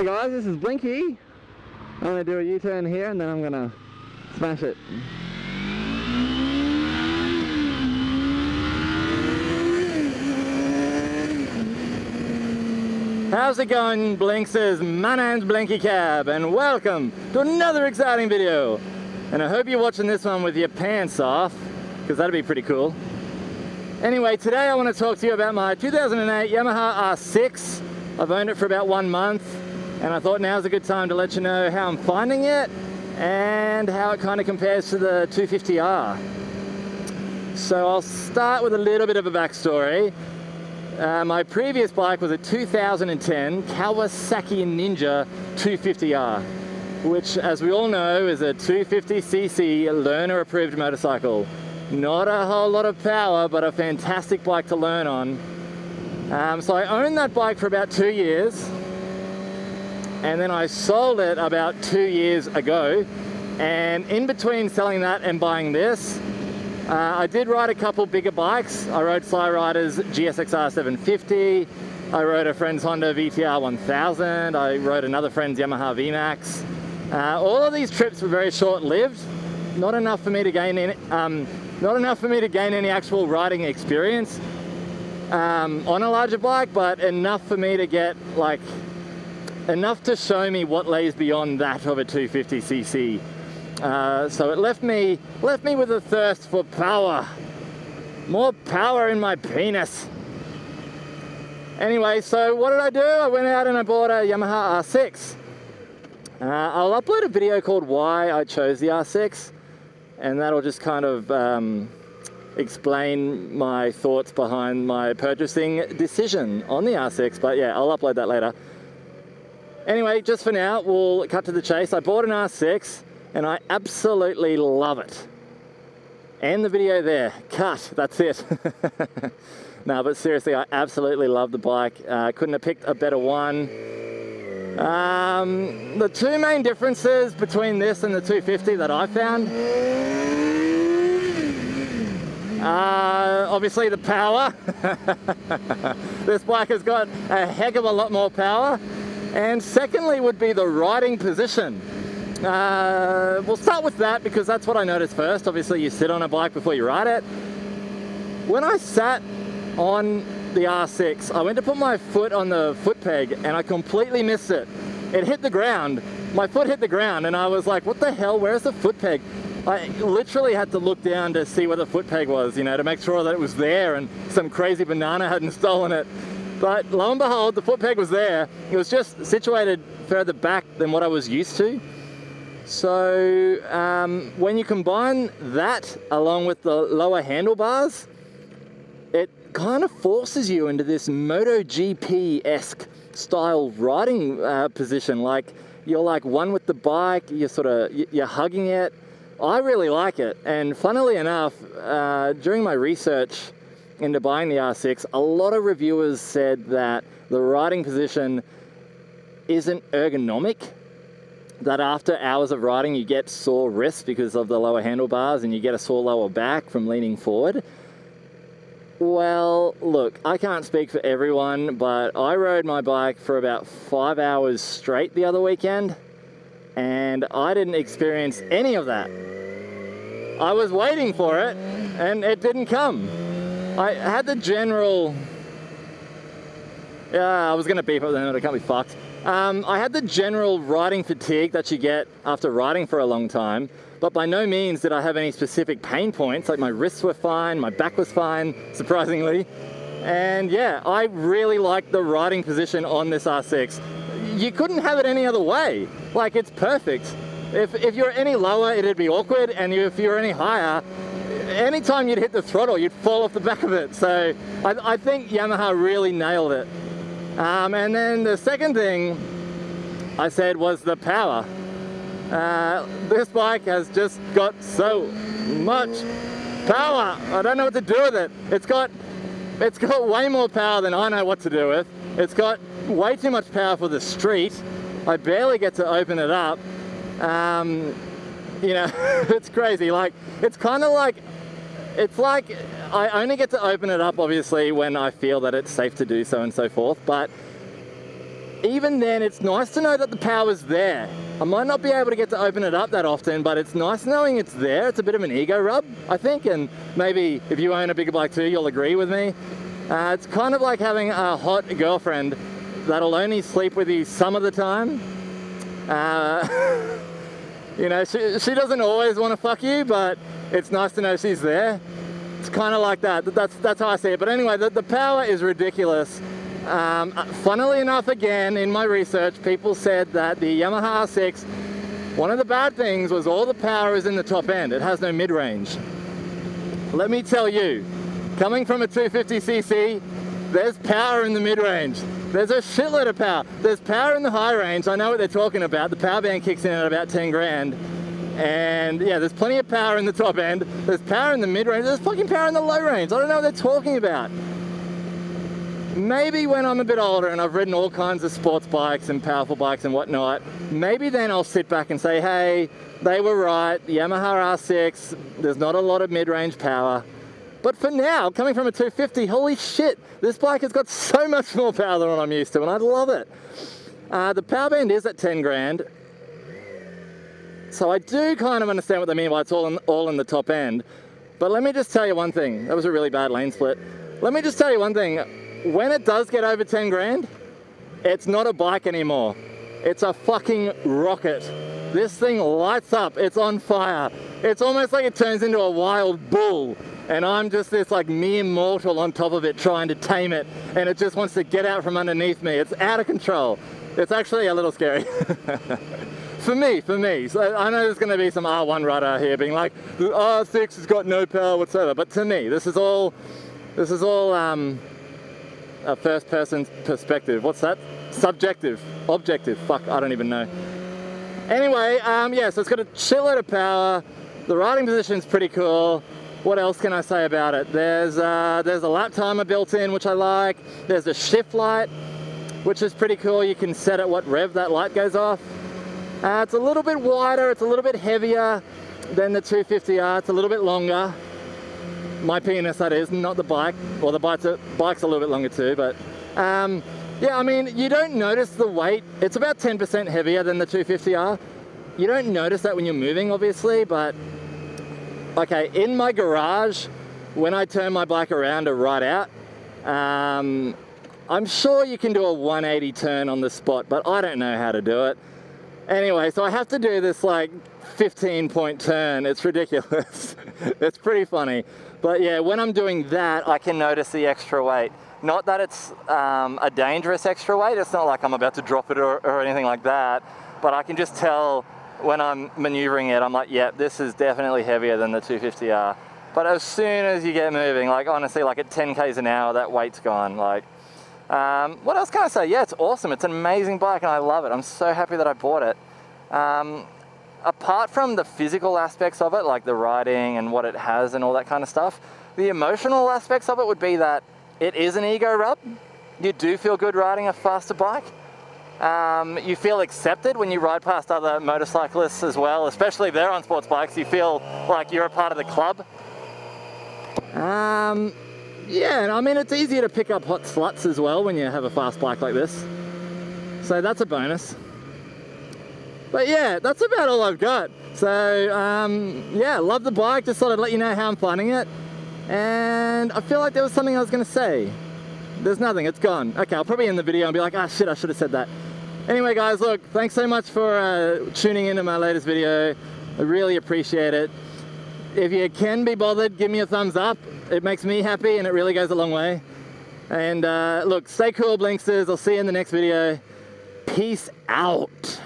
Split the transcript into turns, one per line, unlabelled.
Hey guys, this is Blinky. I'm going to do a U-turn here and then I'm going to smash it. How's it going, Blinksters? My name's blinkycab and welcome to another exciting video. And I hope you're watching this one with your pants off, because that'd be pretty cool. Anyway, today I want to talk to you about my 2008 Yamaha R6. I've owned it for about 1 month, and I thought now's a good time to let you know how I'm finding it and how it kind of compares to the 250R. So I'll start with a little bit of a backstory. My previous bike was a 2010 Kawasaki Ninja 250R, which, as we all know, is a 250cc learner approved motorcycle. Not a whole lot of power, but a fantastic bike to learn on. So I owned that bike for about 2 years, and then I sold it about 2 years ago. And in between selling that and buying this, I did ride a couple bigger bikes. I rode Sly Rider's GSXR 750, I rode a friend's Honda VTR 1000, I rode another friend's Yamaha VMAX. All of these trips were very short-lived, not enough for me to gain any, actual riding experience on a larger bike, but enough for me to get enough to show me what lays beyond that of a 250cc. So it left me with a thirst for power. More power in my penis. Anyway, so what did I do? I went out and I bought a Yamaha R6. I'll upload a video called Why I Chose the R6, and that'll just kind of explain my thoughts behind my purchasing decision on the R6, but yeah, I'll upload that later. Anyway, just for now, we'll cut to the chase. I bought an R6, and I absolutely love it. End the video there. Cut. That's it. No, but seriously, I absolutely love the bike. Couldn't have picked a better one. The two main differences between this and the 250 that I found, obviously the power. This bike has got a heck of a lot more power. And secondly would be the riding position. We'll start with that because that's what I noticed first. Obviously you sit on a bike before you ride it. When I sat on the R6, I went to put my foot on the foot peg and I completely missed it. It hit the ground. My foot hit the ground and I was like, what the hell, where's the foot peg? I literally had to look down to see where the foot peg was, you know, to make sure that it was there and some crazy banana hadn't stolen it. But lo and behold, the foot peg was there. It was just situated further back than what I was used to. So when you combine that along with the lower handlebars, it kind of forces you into this MotoGP-esque style riding position. Like you're like one with the bike, you're hugging it. I really like it. And funnily enough, during my research into buying the R6, a lot of reviewers said that the riding position isn't ergonomic, that after hours of riding you get sore wrists because of the lower handlebars and you get a sore lower back from leaning forward. Well, look, I can't speak for everyone, but I rode my bike for about 5 hours straight the other weekend and I didn't experience any of that. I was waiting for it and it didn't come. I had the general, I was going to beep it then, but I can't be fucked. I had the general riding fatigue that you get after riding for a long time, but by no means did I have any specific pain points. Like my wrists were fine, my back was fine, surprisingly. And yeah, I really like the riding position on this R6. You couldn't have it any other way. Like, it's perfect. If you're any lower, it'd be awkward, and if you're any higher, anytime you'd hit the throttle, you'd fall off the back of it. So I think Yamaha really nailed it. And then the second thing I said was the power. This bike has just got so much power. I don't know what to do with it. It's got way more power than I know what to do with. It's got way too much power for the street. I barely get to open it up. You know, it's crazy. Like, it's kind of like, it's like I only get to open it up obviously when I feel that it's safe to do so and so forth, but even then, it's nice to know that the power's there. I might not be able to get to open it up that often, but it's nice knowing it's there. It's a bit of an ego rub, I think, and maybe if you own a bigger bike too, you'll agree with me. It's kind of like having a hot girlfriend that'll only sleep with you some of the time. You know, she doesn't always want to fuck you, but it's nice to know she's there. It's kind of like that. That's how I see it. But anyway, the power is ridiculous. Funnily enough, again, in my research, people said that the Yamaha R6, one of the bad things was all the power is in the top end. It has no mid-range. Let me tell you, coming from a 250cc, there's power in the mid-range. There's a shitload of power. There's power in the high range. I know what they're talking about. The power band kicks in at about 10 grand. And yeah, there's plenty of power in the top end. There's power in the mid-range. There's fucking power in the low range. I don't know what they're talking about. Maybe when I'm a bit older and I've ridden all kinds of sports bikes and powerful bikes and whatnot, maybe then I'll sit back and say, hey, they were right. The Yamaha R6, there's not a lot of mid-range power. But for now, coming from a 250, holy shit, this bike has got so much more power than what I'm used to, and I love it. The power band is at 10 grand. So I do kind of understand what they mean by it's all in the top end. But let me just tell you one thing. That was a really bad lane split. Let me just tell you one thing. When it does get over 10 grand, it's not a bike anymore. It's a fucking rocket. This thing lights up. It's on fire. It's almost like it turns into a wild bull. And I'm just this like mere mortal on top of it trying to tame it. And it just wants to get out from underneath me. It's out of control. It's actually a little scary. For me. So I know there's going to be some R1 rider out here being like, the R6 has got no power whatsoever. But to me, this is all a first person perspective. What's that? Subjective. Objective. Fuck, I don't even know. Anyway, yeah, so it's got a shitload of power. The riding position's pretty cool. What else can I say about it? There's a lap timer built in, which I like. There's a shift light, which is pretty cool. You can set at what rev that light goes off. It's a little bit wider. It's a little bit heavier than the 250R. It's a little bit longer. My penis, that is, not the bike. Well, the bike's a little bit longer too, but yeah, I mean, you don't notice the weight. It's about 10% heavier than the 250R. You don't notice that when you're moving, obviously, but okay, in my garage, when I turn my bike around to ride out, I'm sure you can do a 180 turn on the spot, but I don't know how to do it. Anyway, so I have to do this like 15-point turn. It's ridiculous. It's pretty funny. But yeah, when I'm doing that, I can notice the extra weight. Not that it's a dangerous extra weight. It's not like I'm about to drop it or anything like that, but I can just tell when I'm maneuvering it, I'm like, yeah, this is definitely heavier than the 250R. But as soon as you get moving, like honestly, like at 10 k's an hour, that weight's gone. Like, what else can I say? Yeah, it's awesome. It's an amazing bike and I love it. I'm so happy that I bought it. Apart from the physical aspects of it, like the riding and what it has and all that kind of stuff, the emotional aspects of it would be that it is an ego rub. You do feel good riding a faster bike. You feel accepted when you ride past other motorcyclists as well, especially if they're on sports bikes. You feel like you're a part of the club. Yeah, and I mean, it's easier to pick up hot sluts as well when you have a fast bike like this. So that's a bonus. But yeah, that's about all I've got. So yeah, love the bike. Just thought I'd let you know how I'm finding it. And I feel like there was something I was going to say. There's nothing, it's gone. Okay, I'll probably end the video and be like, ah shit, I should have said that. Anyway guys, look, thanks so much for tuning into my latest video. I really appreciate it. If you can be bothered, give me a thumbs up. It makes me happy and it really goes a long way. And look, stay cool, Blinksters. I'll see you in the next video. Peace out.